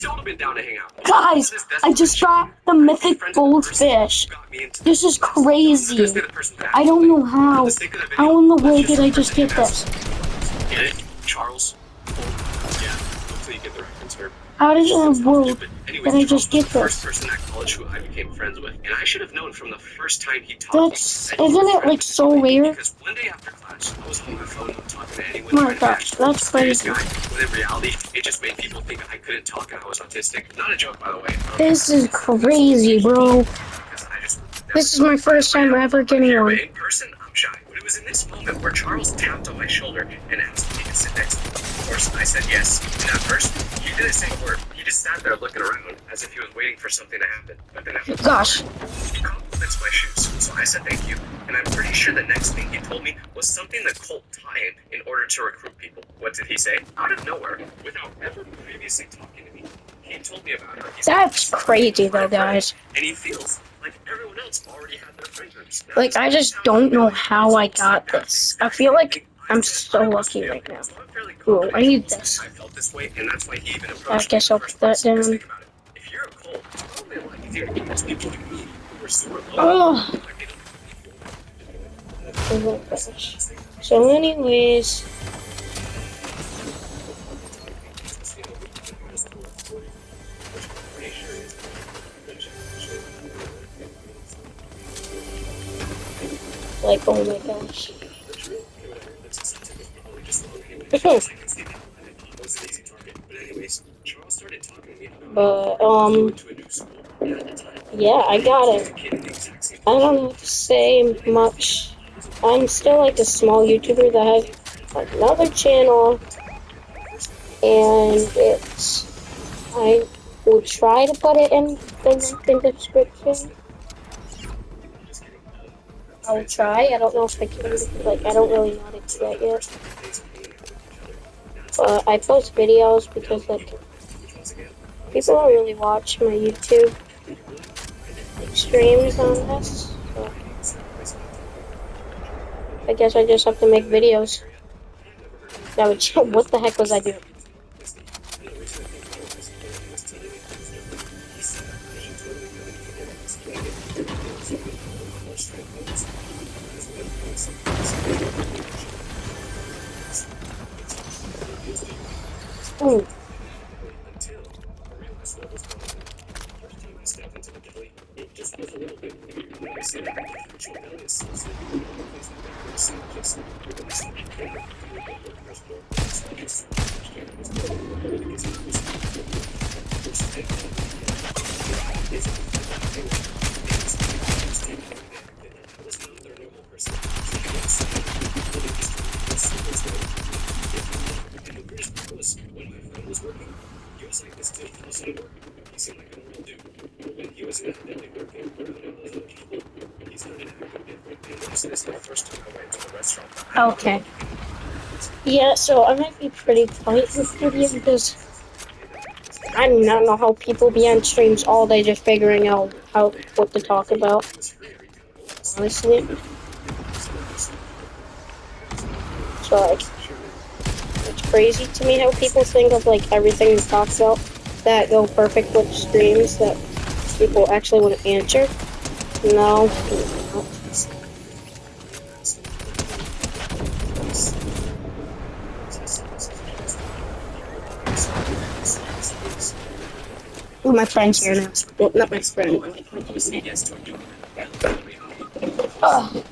Don't have been down to hang out. Guys, I just got the mythic goldfish. This is crazy. I don't know how. How in the world did I just get this? Charles. Yeah, hopefully you get the reference here. How did in the world did I just get the this? first person at college who I became friends with, and I should have known from the first time he talked to me. That's, isn't it like so rare? Because one day after class, I was on my phone not talking to anyone. Oh my gosh, that's crazy. When in reality, it just made people think I couldn't talk and I was autistic. Not a joke, by the way. This is crazy, bro. This is my first time ever getting one. In person, I'm shy. But it was in this moment where Charles tapped on my shoulder and asked me to sit next to him. Of course, I said yes. And at first, he didn't say a word. He just sat there looking around as if he was waiting for something to happen. But then after Gosh. he compliments my shoes. So I said thank you. And I'm pretty sure the next thing he told me was something that Colt tied in order to recruit people. What did he say? Out of nowhere, without ever previously talking to me, he told me about her. That's crazy though, guys. And he feels like everyone else already had their friend groups. Like, I just don't know how I got this. I feel like I'm so lucky right now. Cool, I need this. I felt this way, and that's why he even I approached guess me I'll in the first put that place. Because down. think about it. If you're a Colt, it's probably a lot easier to convince people like me who are super low. Oh. Oh my gosh. So anyways, like, oh my gosh. But, yeah, I got it. I don't have to say much. I'm still like a small YouTuber that has another channel, and I will try to put it in the description. I'll try. I don't know if I can, like, I don't really know how to do that yet. But I post videos because, like, people don't really watch my YouTube streams on this. So I guess I just have to make videos. Now, what the heck was I doing? Ooh. Okay. Yeah, so I might be pretty quiet this video because I do not know how people be on streams all day just figuring out what to talk about. Honestly. So, like, it's crazy to me how people think of, like, everything we talk about that go perfect with streams that people actually want to answer. No. Oh, my friend's here now. Well, not my friend. Oh.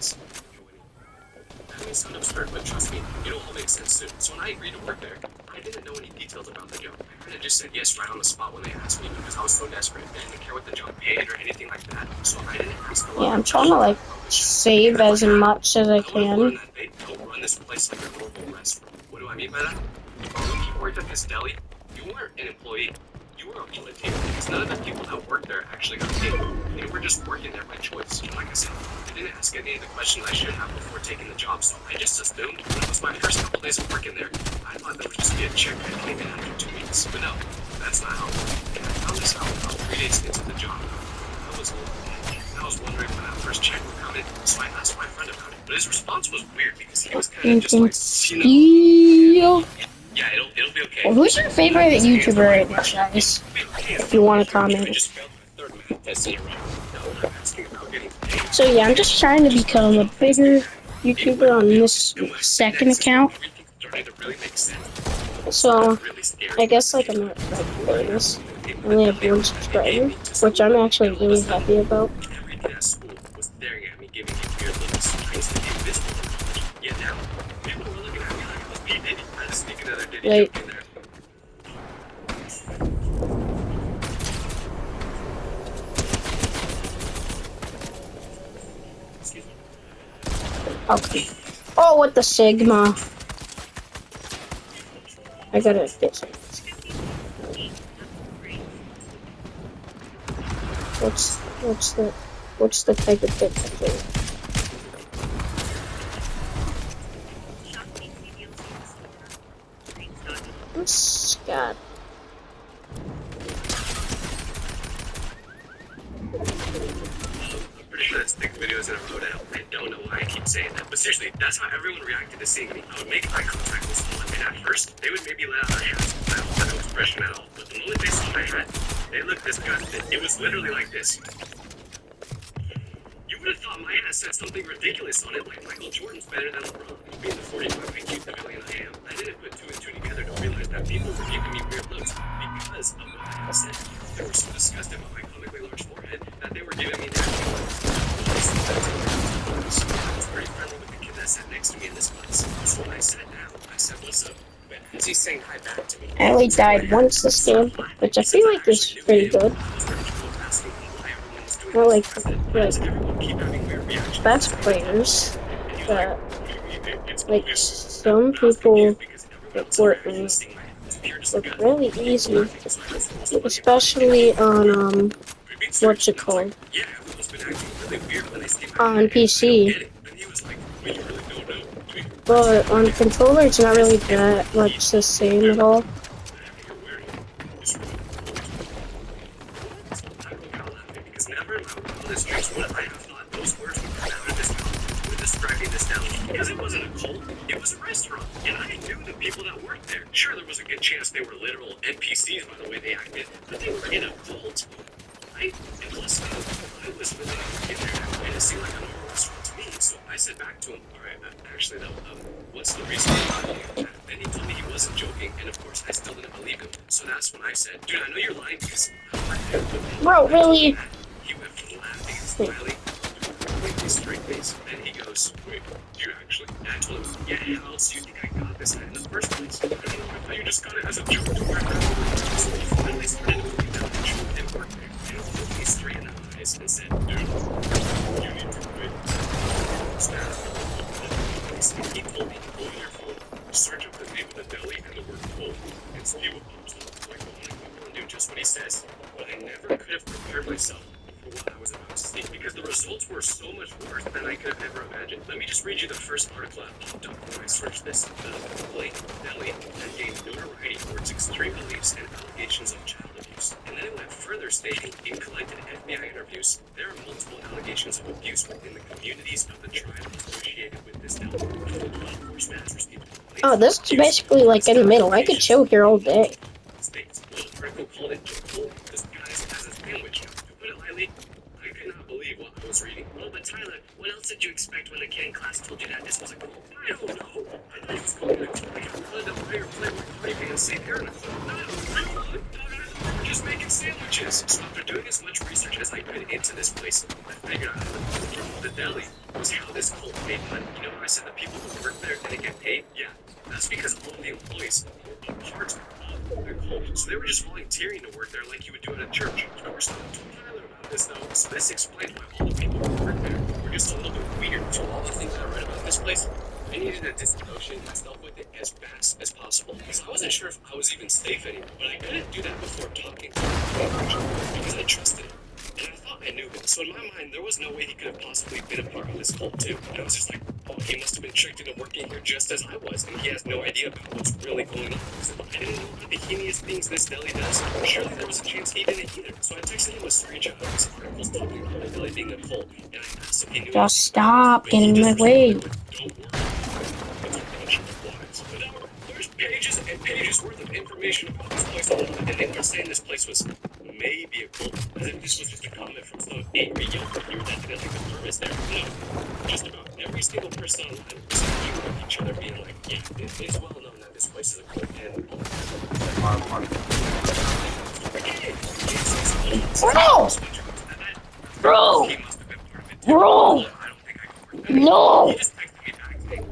Sound absurd, but trust me, it'll all make sense soon. So when I agreed to work there, I didn't know any details about the job. I kind of just said yes right on the spot when they asked me because I was so desperate. I didn't care what the job paid or anything like that. So I didn't ask a lot. Yeah, I'm trying to, like, save as much as I can. They don't run this place like a normal restaurant. What do I mean by that? When you worked at this deli, you weren't an employee. You were on the table because none of the people that worked there actually got paid. They were just working there by choice. And like I said, I didn't ask any of the questions I should have before taking the job, so I just assumed when it was my first couple days of working there, I thought that would just be a check that came in after 2 weeks. But no, that's not how it worked. And I found this out about 3 days into the job. I was wondering when that first check would come in, so I asked my friend about it. But his response was weird because he was kind of just like, Yeah. Yeah, it'll be be okay. Well, who's your favorite YouTuber right now, guys? It'll be okay If you want to I comment. just failed my third math test in a row. No, I'm not asking about getting paid. So yeah, I'm just trying to become a bigger YouTuber on this second account. Everything started to really make sense. So Really scary. I guess like I'm not like famous. I only have 1 subscriber, which I'm actually really happy about. Every kid at school was staring at me, giving me weird looks, trying to be invisible. Yet now, people were looking at me like I was P. Diddy. I had to sneak another Diddy Wait. joke in there. Excuse me. Okay. Oh, what the Sigma? I gotta get some. What's the type of tip I do? God. I'm pretty sure that's 6 videos in a row now. I don't know why I keep saying that, but seriously, that's how everyone reacted to seeing me. I would make eye contact with someone, and at first, they would maybe let out a hat. I don't have no expression at all, but the moment they saw my hat, they looked disgusted. It was literally like this. You would have thought my hat said something ridiculous on it, like Michael Jordan's better than LeBron. Being the 45 IQ civilian I am, I didn't put 2 and 2 together to realize that people were giving me weird looks because of what I had said. They were so disgusted by my comically large forehead that they were giving me nasty looks. I was pretty friendly with the kid that sat next to me in this class. So when I sat down, I said, "What's up?" But as he's saying hi back to me, I only died once this game, which I feel like is pretty good. Not like best players, but like some people that Fortnite look really easy, especially on what's it called, on PC. But on controller, it's not really that much the same at all. Because it wasn't a cult, it was a restaurant, and I knew the people that worked there. Sure, there was a good chance they were literal NPCs by the way they acted, but they were in a cult. And plus, I was really in there, and it seemed like a normal restaurant to me. So I said back to him, "All right, actually though, what's the reason you're lying?" And he told me he wasn't joking, and of course, I still didn't believe him. So that's when I said, "Dude, I know you're lying because I worked there." Bro, really? He went from laughing and smiling to a completely straight face, and he goes, "Wait, you actually?" And I told him, "Yeah, how else do you think I got this hat in the first place? I thought you just got it as a joke to wear around." So he finally started to believe that the truth didn't work there, and he looked me straight in the eyes and said, "Dude, you need to quit." He told me to pull your phone, search up the name of the deli and the word cold, and see what pops up. Like, I'm gonna do just what he says. But I never could have prepared myself for what I was about to see because the results were so much worse than I could have ever imagined. Let me just read you the first article that popped up when I searched this. The Blake Deli that gained notoriety for its extreme beliefs and allegations of child abuse. And then it went further stating, in collected FBI interviews, there are multiple allegations of abuse within the communities of the tribe associated with this deli. Law enforcement has received complaints. Oh, this is basically like in the middle. I could chill here all day. States. One article called it "Cold disguised as a sandwich." To put it lightly, I could not believe what I was reading. Well, but Tyler, what else did you expect when the kid in class told you that this was a cult? I don't know. I thought he was calling it like a flood of fire play with party fans say they're in a club. No, they were just making sandwiches. So after doing as much research as I could into this place, I figured out how the deli was how this cult made money. You know how I said the people who work there didn't get paid? Yeah. That's because all of the employees were parts of their cult. So they were just volunteering to work there like you would do at a church. Of course, no one told Tyler about this though. So this explained why all the people who work there were just a little bit weird. So all the things that I read about this place, I needed to disassociate myself with it as fast as possible. Because I wasn't sure if I was even safe anymore. But I couldn't do that before talking to him because I trusted him. And I thought I knew him. So in my mind, there was no way he could have possibly been a part of this cult too. And I was just like, oh, he must have been tricked into working here just as I was. And he has no idea about what's really going on. So I didn't know the heinous things this deli does. Surely there was a chance he didn't either. So I texted him a screenshot of this article talking about the deli being a cult. And I asked if he knew. Just stop getting in my way. Don't worry. It's a bunch of lies. But there's pages and pages worth of information about this place alone, and they were saying this place was maybe a cult, as if this was just a comment from some angry young viewer that didn't like the service there. No, just about every single person online was agreeing with each other, being like, yeah, it's well known that this place is a cult, and Bro! he must have been part of it too. Bro! I don't think I covered that. No! He just texted me back saying,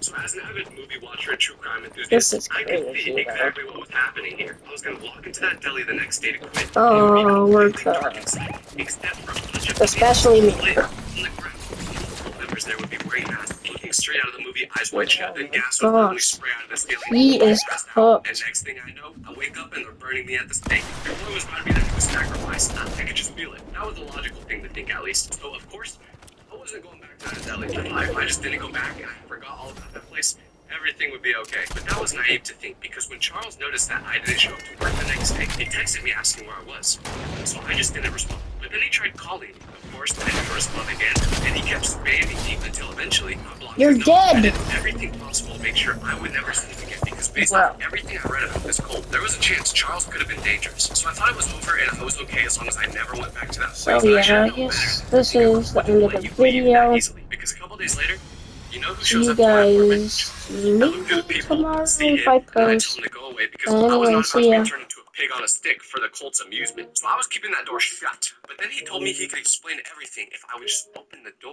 so as an avid movie watcher and true crime enthusiast, This is I could crazy, see though. exactly what was happening here. I was gonna walk into that deli the next day to quit. Oh, we're dark cut. inside, except for a bunch of Especially me. lit on the ground. All members there would be wearing masks, looking straight out of the movie, eyes wide shut, and gas would literally spray out of the ceiling. He is And cooked. next thing I know, I wake up and they're burning me at the stake. Their boy was about to be that was sacrificed. I could just feel it. That was the logical thing to think, at least. So of course, I wasn't going back to that deli. If I just didn't go back and I forgot all about that place, everything would be okay. But that was naive to think, because when Charles noticed that I didn't show up to work the next day, he texted me asking where I was. So I just didn't respond. But then he tried calling. Of course, I didn't respond again, and he kept spamming me until eventually I blocked You're his number. I dead. did everything possible to make sure I would never see him again, because based on everything I read about this cult, there was a chance Charles could have been dangerous. So I thought it was over and I was okay as long as I never went back to that place. So But I should yeah, I know better guess than this to think is the about end of let the you leave that video. easily. Because a couple days later, you know who See shows you up to my apartment? guys I look through the maybe people, tomorrow see if him, I and I tell post. him to go away because I was Anyway, not about see to be ya. turned into a pig on a stick for the cult's amusement. So I was keeping that door shut. But then he told me he could explain everything if I would just open the door.